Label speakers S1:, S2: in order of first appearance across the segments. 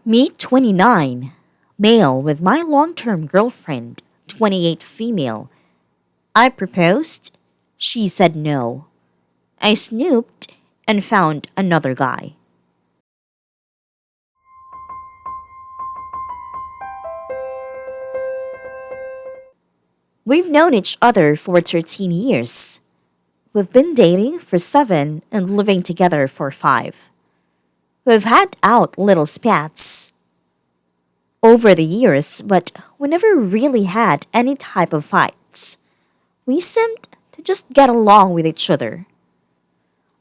S1: Me 29, male with my long-term girlfriend, 28 female. I proposed. She said no. I snooped and found another guy. We've known each other for 13 years. We've been dating for 7 and living together for 5. We've had out little spats over the years, but we never really had any type of fights. We seemed to just get along with each other.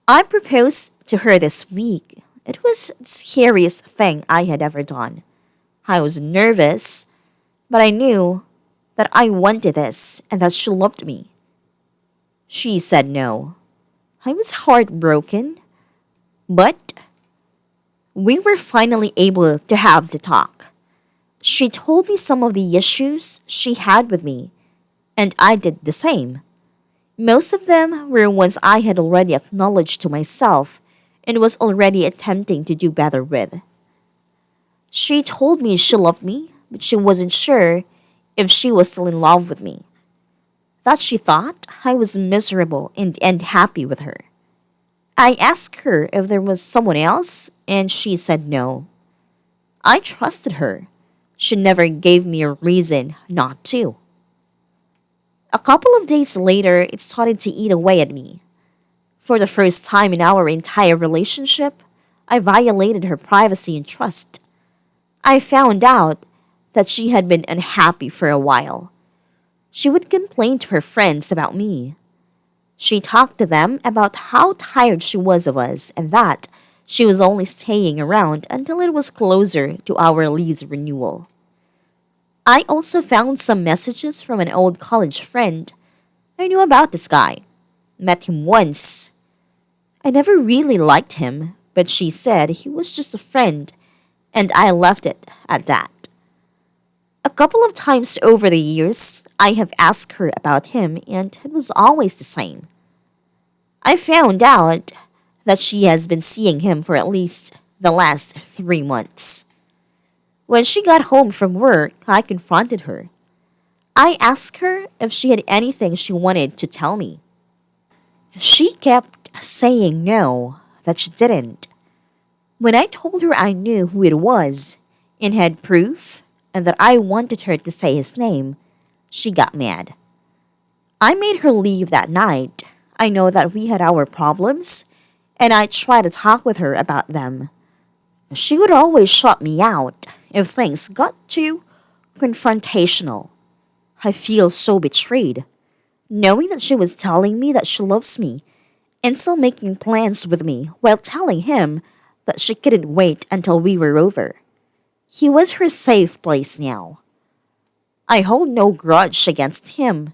S1: I proposed to her this week. It was the scariest thing I had ever done. I was nervous, but I knew that I wanted this and that she loved me. She said no. I was heartbroken, but we were finally able to have the talk. She told me some of the issues she had with me, and I did the same. Most of them were ones I had already acknowledged to myself and was already attempting to do better with. She told me she loved me, but she wasn't sure if she was still in love with me. That she thought I was miserable and happy with her. I asked her if there was someone else, and she said no. I trusted her. She never gave me a reason not to. A couple of days later, it started to eat away at me. For the first time in our entire relationship, I violated her privacy and trust. I found out that she had been unhappy for a while. She would complain to her friends about me. She talked to them about how tired she was of us and that she was only staying around until it was closer to our lease renewal. I also found some messages from an old college friend. I knew about this guy. Met him once. I never really liked him, but she said he was just a friend, and I left it at that. A couple of times over the years, I have asked her about him, and it was always the same. I found out that she has been seeing him for at least the last 3 months. When she got home from work, I confronted her. I asked her if she had anything she wanted to tell me. She kept saying no, that she didn't. When I told her I knew who it was and had proof and that I wanted her to say his name, she got mad. I made her leave that night. I know that we had our problems, and I tried to talk with her about them. She would always shut me out if things got too confrontational. I feel so betrayed, knowing that she was telling me that she loves me and still making plans with me while telling him that she couldn't wait until we were over. He was her safe place now. I hold no grudge against him.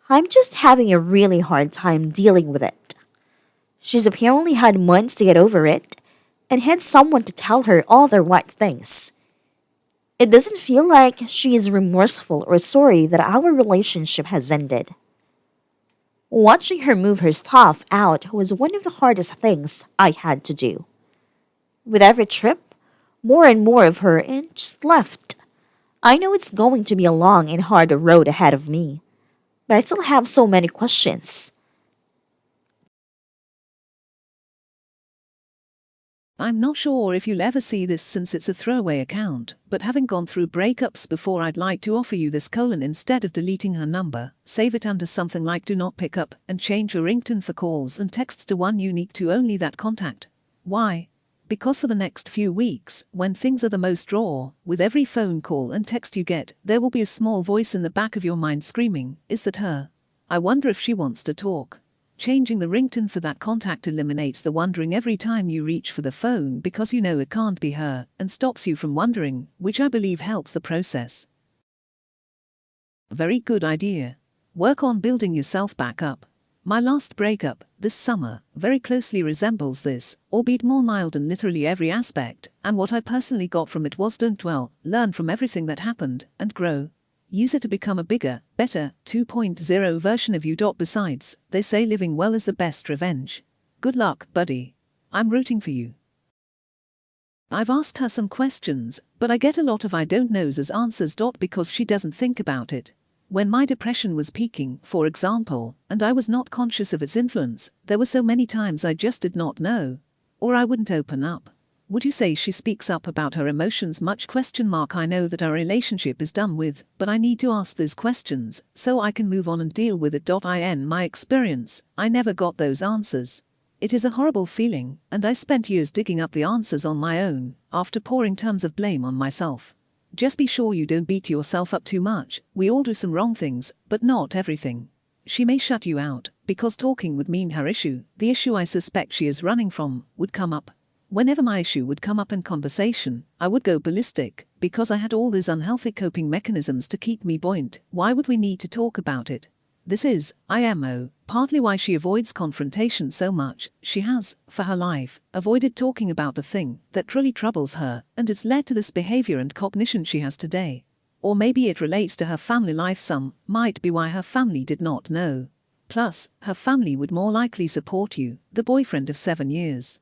S1: I'm just having a really hard time dealing with it. She's apparently had months to get over it and had someone to tell her all the right things. It doesn't feel like she is remorseful or sorry that our relationship has ended. Watching her move her stuff out was one of the hardest things I had to do. With every trip, more and more of her and just left. I know it's going to be a long and hard road ahead of me, but I still have so many questions.
S2: I'm not sure if you'll ever see this since it's a throwaway account, but having gone through breakups before, I'd like to offer you this: instead of deleting her number, save it under something like do not pick up and change your ringtone for calls and texts to one unique to only that contact. Why? Because for the next few weeks, when things are the most raw, with every phone call and text you get, there will be a small voice in the back of your mind screaming, "Is that her? I wonder if she wants to talk." Changing the ringtone for that contact eliminates the wondering every time you reach for the phone because you know it can't be her, and stops you from wondering, which I believe helps the process. Very good idea. Work on building yourself back up. My last breakup, this summer, very closely resembles this, albeit more mild in literally every aspect, and what I personally got from it was don't dwell, learn from everything that happened, and grow. Use it to become a bigger, better, 2.0 version of you. Besides, they say living well is the best revenge. Good luck, buddy. I'm rooting for you. I've asked her some questions, but I get a lot of I don't knows as answers. Because she doesn't think about it. When my depression was peaking, for example, and I was not conscious of its influence, there were so many times I just did not know. Or I wouldn't open up. Would you say she speaks up about her emotions much? I know that our relationship is done with, but I need to ask these questions, so I can move on and deal with it. In my experience, I never got those answers. It is a horrible feeling, and I spent years digging up the answers on my own, after pouring tons of blame on myself. Just be sure you don't beat yourself up too much. We all do some wrong things, but not everything. She may shut you out, because talking would mean her issue, the issue I suspect she is running from, would come up. Whenever my issue would come up in conversation, I would go ballistic, because I had all these unhealthy coping mechanisms to keep me buoyant. Why would we need to talk about it? This is, IMO, partly why she avoids confrontation so much. She has, for her life, avoided talking about the thing that truly troubles her, and it's led to this behavior and cognition she has today. Or maybe it relates to her family life. Some might be why her family did not know. Plus, her family would more likely support you, the boyfriend of 7 years.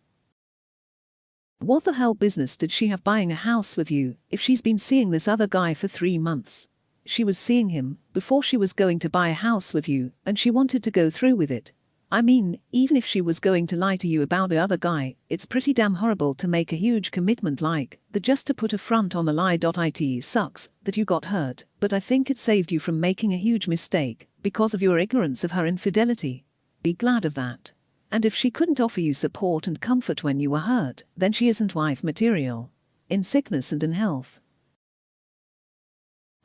S2: What the hell business did she have buying a house with you if she's been seeing this other guy for 3 months? She was seeing him before she was going to buy a house with you, and she wanted to go through with it. I mean, even if she was going to lie to you about the other guy, it's pretty damn horrible to make a huge commitment like that just to put a front on the lie. It sucks that you got hurt, but I think it saved you from making a huge mistake because of your ignorance of her infidelity. Be glad of that. And if she couldn't offer you support and comfort when you were hurt, then she isn't wife material. In sickness and in health.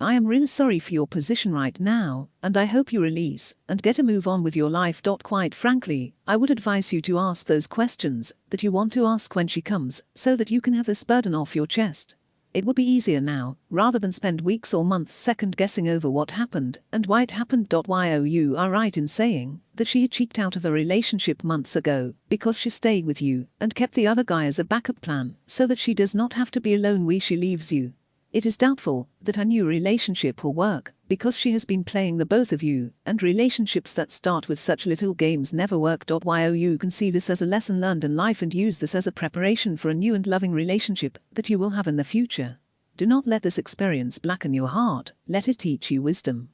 S2: I am really sorry for your position right now, and I hope you release and get a move on with your life. Quite frankly, I would advise you to ask those questions that you want to ask when she comes, so that you can have this burden off your chest. It would be easier now, rather than spend weeks or months second-guessing over what happened and why it happened. You are right in saying that she cheeked out of a relationship months ago because she stayed with you and kept the other guy as a backup plan so that she does not have to be alone when she leaves you. It is doubtful that her new relationship will work because she has been playing the both of you, and relationships that start with such little games never work. You can see this as a lesson learned in life and use this as a preparation for a new and loving relationship that you will have in the future. Do not let this experience blacken your heart, let it teach you wisdom.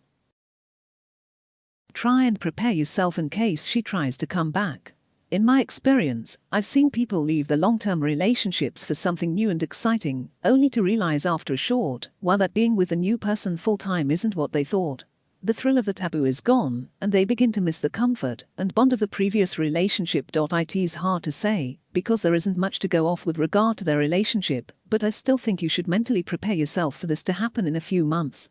S2: Try and prepare yourself in case she tries to come back. In my experience, I've seen people leave their long-term relationships for something new and exciting, only to realize after a short while that being with a new person full-time isn't what they thought. The thrill of the taboo is gone, and they begin to miss the comfort and bond of the previous relationship. It is hard to say, because there isn't much to go off with regard to their relationship, but I still think you should mentally prepare yourself for this to happen in a few months.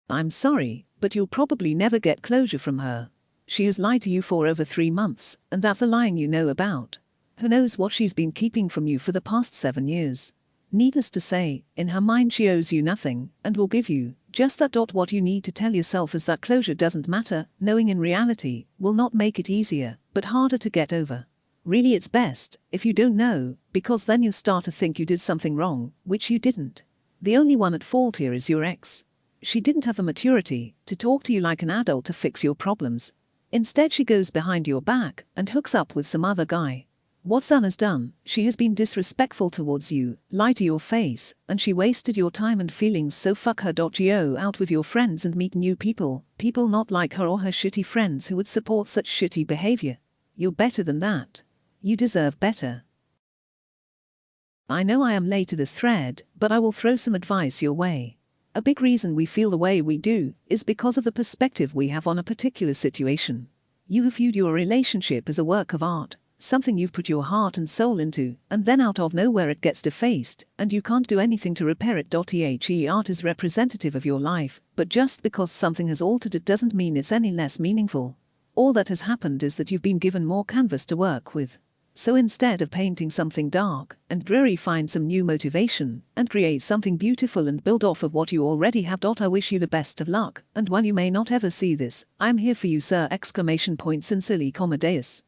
S2: I'm sorry, but you'll probably never get closure from her. She has lied to you for over 3 months, and that's the lying you know about. Who knows what she's been keeping from you for the past 7 years? Needless to say, in her mind she owes you nothing, and will give you just that. What you need to tell yourself is that closure doesn't matter, knowing in reality will not make it easier, but harder to get over. Really it's best if you don't know, because then you start to think you did something wrong, which you didn't. The only one at fault here is your ex. She didn't have the maturity to talk to you like an adult to fix your problems. Instead she goes behind your back and hooks up with some other guy. What's done is done. She has been disrespectful towards you, lied to your face, and she wasted your time and feelings, so fuck her. Go out with your friends and meet new people not like her or her shitty friends who would support such shitty behavior. You're better than that. You deserve better. I know I am late to this thread, but I will throw some advice your way. A big reason we feel the way we do is because of the perspective we have on a particular situation. You have viewed your relationship as a work of art, something you've put your heart and soul into, and then out of nowhere it gets defaced, and you can't do anything to repair it. Art is representative of your life, but just because something has altered it doesn't mean it's any less meaningful. All that has happened is that you've been given more canvas to work with. So instead of painting something dark and dreary, find some new motivation and create something beautiful and build off of what you already have. I wish you the best of luck, and while you may not ever see this, I am here for you, sir! Sincerely, Deus.